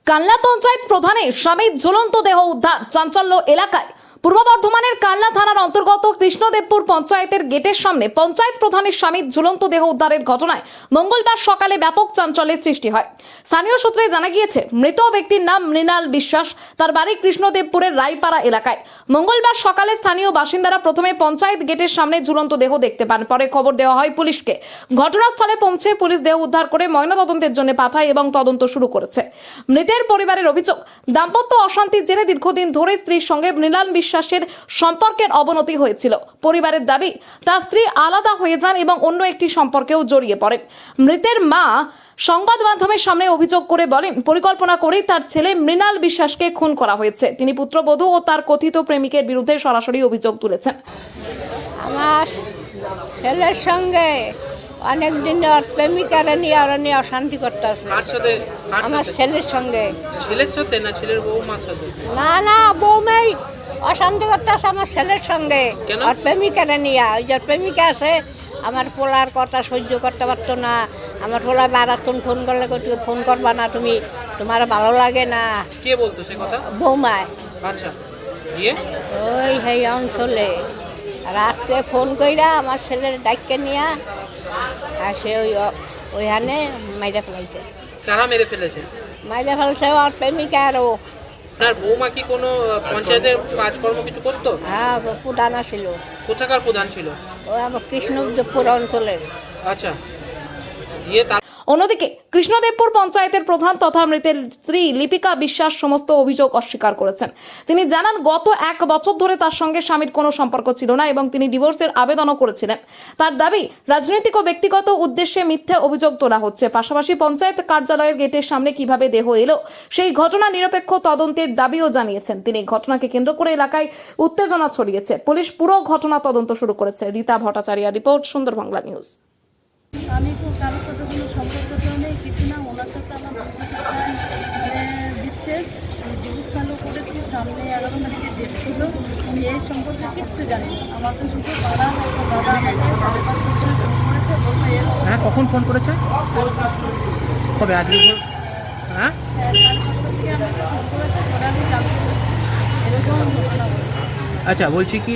কালনা পঞ্চায়েত প্রধানের স্বামীর ঝুলন্ত দেহ উদ্ধার, চাঞ্চল্য এলাকায়। পূর্ব বর্ধমানের কালনা থানার অন্তর্গত কৃষ্ণদেবপুর পঞ্চায়েতের গেটের সামনে পঞ্চায়েত প্রধানের স্বামীর ঝুলন্ত দেহ উদ্ধারের ঘটনায় মঙ্গলবার সকালে ব্যাপক চাঞ্চল্যের সৃষ্টি হয়। স্থানীয় সূত্রে জানা গিয়েছে, মৃত ব্যক্তির নাম মৃণাল বিশ্বাস, তার বাড়ি কৃষ্ণদেবপুরের রায়পাড়া এলাকায়। মঙ্গলবার সকালে স্থানীয় বাসিন্দারা প্রথমে পঞ্চায়েত গেটের সামনে ঝুলন্ত দেহ দেখতে পান, পরে খবর দেওয়া হয় পুলিশকে। ঘটনাস্থলে পৌঁছে পুলিশ দেহ উদ্ধার করে ময়নাতদন্তের জন্য পাঠায় এবং তদন্ত শুরু করেছে। মৃতের পরিবারের অভিযোগ, দাম্পত্য অশান্তির জেরে দীর্ঘদিন ধরে স্ত্রীর সঙ্গে মৃণাল বিশ্বাসের সম্পর্কের অবনতি হয়েছিল। পরিবারের দাবি, তার স্ত্রী আলাদা হয়ে যান এবং অন্য একটি সম্পর্কেও জড়িয়ে পড়েন। মৃতের মা সংবাদ মাধ্যমের সামনে অভিযোগ করে বলেন, পরিকল্পনা করেই তার ছেলে মৃণাল বিশ্বাসকে খুন করা হয়েছে। তিনি পুত্রবধূ ও তার কথিত প্রেমিকের বিরুদ্ধে সরাসরি অভিযোগ তুলেছেন। আমার ছেলের সঙ্গে অনেক দিন ওর প্রেমিকারা নিয়ে ওরা নিয়ে অশান্তি করতে আসে। আমার ছেলের সঙ্গে। ছেলের সাথে না ছেলের বউমার সাথে? না বৌমাই অশান্তি করতে আসে আমার ছেলের সঙ্গে। কেন? ওর প্রেমিকারা নিয়ে, ওই যে প্রেমিকা আছে, আমার পোলার কথা সহ্য করতে পারতো না। আমার পোলা বারাতন ফোন করলে ফোন করবা না, তুমি তোমার ভালো লাগে না। কে বলতো সে কথা? বৌমায়। আচ্ছা, দিয়ে ওই সেই অঞ্চলে রাত্রে ফোন কইরা আমার ছেলের ডাক্কে নিয়ে আর সে ওইখানে মাইরা ফেলাইছে। কারা মেরে ফেলেছে? মাইরা ফেলছে ওর প্রেমিকা আরও। আপনার বৌমা কি কোনো পঞ্চায়েতের কাজকর্ম কিছু করতো? হ্যাঁ, প্রধান ছিল। কোথাকার প্রধান ছিল? ও আমার কৃষ্ণদেবপুর অঞ্চলের। আচ্ছা, দিয়ে তার অন্যদিকে কৃষ্ণদেবপুর পঞ্চায়েতের প্রধান তথা মৃতের স্ত্রী লিপিকা বিশ্বাস সমস্ত অভিযোগ অস্বীকার করেছেন। তিনি জানান, গত 1 বছর ধরে তার সঙ্গে স্বামীর কোনো সম্পর্ক ছিল না এবং তিনি ডিভোর্সের আবেদনও করেছিলেন। তার দাবি, রাজনৈতিক ও ব্যক্তিগত উদ্দেশ্যে মিথ্যে অভিযোগ তোলা হচ্ছে। পাশাপাশি পঞ্চায়েত কার্যালয়ের গেটের সামনে কিভাবে দেহ এলো সেই ঘটনা নিরপেক্ষ তদন্তের দাবিও জানিয়েছেন তিনি। ঘটনাকে কেন্দ্র করে এলাকায় উত্তেজনা ছড়িয়েছে। পুলিশ পুরো ঘটনা তদন্ত শুরু করেছে। রীতা ভট্টাচার্য রিপোর্ট, সুন্দর বাংলা নিউজ। আমি তো কারোর সাথে কোনো সম্পর্ক নেই, কিছু না। ওনার সাথে আমার বিচ্ছেদ, ডিভোর্স ফাইলও করেছি। সামনে 11 তারিখে ডেট ছিল। আমি এই সম্পর্কে কিচ্ছু জানি না। আমাকে শুধু পাড়া একটা দাদা আমাকে 5:30টার সময় ফোন করেছে, বলতে এরকম। হ্যাঁ, কখন ফোন করেছে? কবে? আজকে? হ্যাঁ, 5:30 থেকে আমাকে ফোন করেছে, পরে আমি জানতে এরকম ঘটনা বলেছে। আচ্ছা, বলছি কি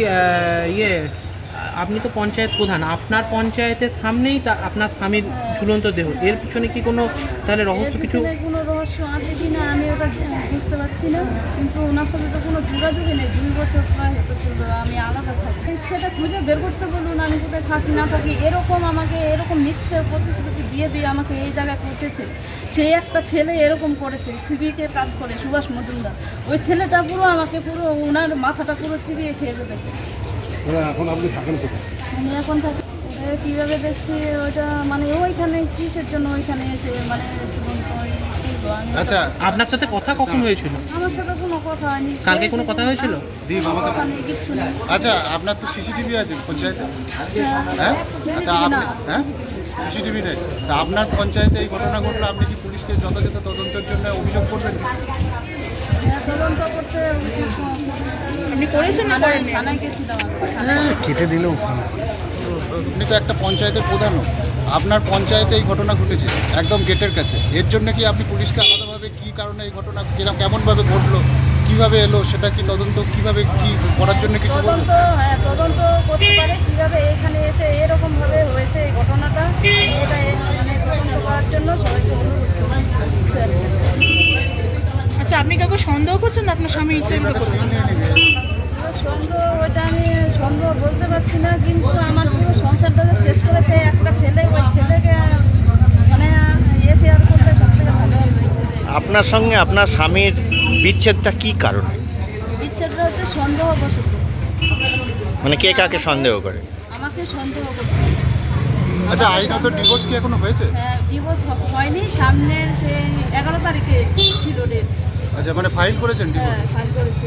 আপনি তো পঞ্চায়েত প্রধান, আপনার পঞ্চায়েতের সামনেই আপনার স্বামীর ঝুলন্ত দেহ, এর পিছনে কি কোনো তাহলে রহস্য কিছু? কোনো রহস্য আছে কি না আমি ওটা বুঝতে পারছি না, কিন্তু ওনার সাথে তো কোনো যোগাযোগই নেই। 2 বছর প্রায় হতে চলবে আমি আলাদা থাকি। সেটা খুঁজে বের করতে বলুন, আমি কোথায় থাকি না থাকি। এরকম আমাকে এরকম মিথ্যে প্রতিশ্রুতি দিয়ে আমাকে এই জায়গায় পৌঁছেছে। সেই একটা ছেলে এরকম করেছে, সিভিকে কাজ করে, সুভাষ মজুমদার। ওই ছেলেটা পুরো আমাকে পুরো ওনার মাথাটা পুরো চিবিয়ে খেয়ে ফেলেছে। এখন আপনি থাকেন কোথায়? আমি এখন থাকি কীভাবে দেখছি ওইটা, মানে ওইখানে কিসের জন্য ওইখানে এসে মানে আচ্ছা, আপনার সাথে কথা কখন হয়েছিল? আমার সাথে কোনো কথা হয়নি। কালকে কোনো কথা হয়েছিল? কথা নেই, কিচ্ছু নেই। আচ্ছা, আপনার তো সিসিটিভি আছে পঞ্চায়েতে? হ্যাঁ, আচ্ছা, হ্যাঁ সিসিটিভি নেই। তা আপনার পঞ্চায়েতে এই ঘটনা ঘটলে আপনি কি পুলিশকে যথাযথ তদন্তের জন্য অভিযোগ করবেন? তদন্ত করতে আপনি করেছেন না? থানায় গেছিলাম। কেটে দিলেও আপনি তো একটা পঞ্চায়েতের প্রধানও, আপনার পঞ্চায়েতে এই ঘটনা ঘটেছে একদম গেটের কাছে। এর জন্য কি আপনি পুলিশকে আলাদাভাবে কী কারণে এই ঘটনা কেমনভাবে ঘটলো, কীভাবে এলো, সেটা কি তদন্ত কীভাবে কী করার জন্য কিছু বলুন? তদন্ত করতে পারে কীভাবে এখানে এসে এরকমভাবে হয়েছে এই ঘটনাটা, এটা মানে তদন্ত করার জন্য সবাইকে অনুরোধ করছি। আচ্ছা, আপনি কাউকে সন্দেহ করছেন না? আপনার স্বামী ইচ্ছাকৃত করছেন? সন্দেহ, ওইটা আমি সন্দেহ বলতে পারছি না, কিন্তু আমার পুরো সংসারটা শেষ করেছে একটা ছেলে। ওই ছেলেকে মানে এফআইআর করলে সব থেকে ভালো হবে। আপনার সঙ্গে আপনার স্বামীর বিচ্ছেদটা কি কারণে? বিচ্ছেদটা হচ্ছে সন্দেহবশত। মানে কে কাকে সন্দেহ করে? আমাকে সন্দেহ করছে। আচ্ছা, আইনত ডিভোর্স কি এখনো হয়েছে? হ্যাঁ, ডিভোর্স হয়নি, সামনের সেই 11 তারিখে ছিল ডেট। আচ্ছা, মানে ফাইল করেছেন ডিভোর্স? হ্যাঁ, ফাইল করেছি।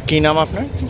কি নাম আপনার? জি।